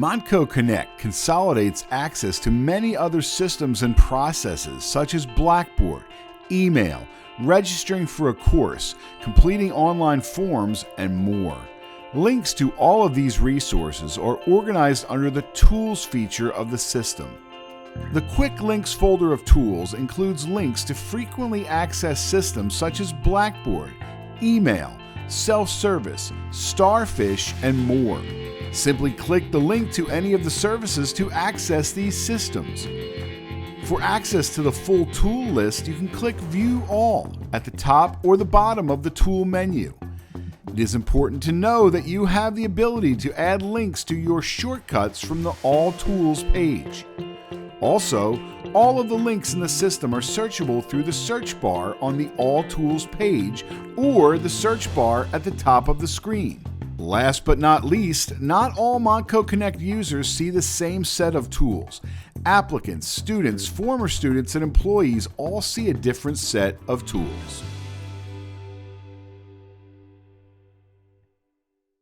MONTCO Connect consolidates access to many other systems and processes such as Blackboard, email, registering for a course, completing online forms, and more. Links to all of these resources are organized under the Tools feature of the system. The Quick Links folder of tools includes links to frequently accessed systems such as Blackboard, email, self-service, Starfish, and more. Simply click the link to any of the services to access these systems. For access to the full tool list, you can click View All at the top or the bottom of the tool menu. It is important to know that you have the ability to add links to your shortcuts from the All Tools page. Also, all of the links in the system are searchable through the search bar on the All Tools page or the search bar at the top of the screen. Last but not least, not all MONTCO Connect users see the same set of tools. Applicants, students, former students, and employees all see a different set of tools.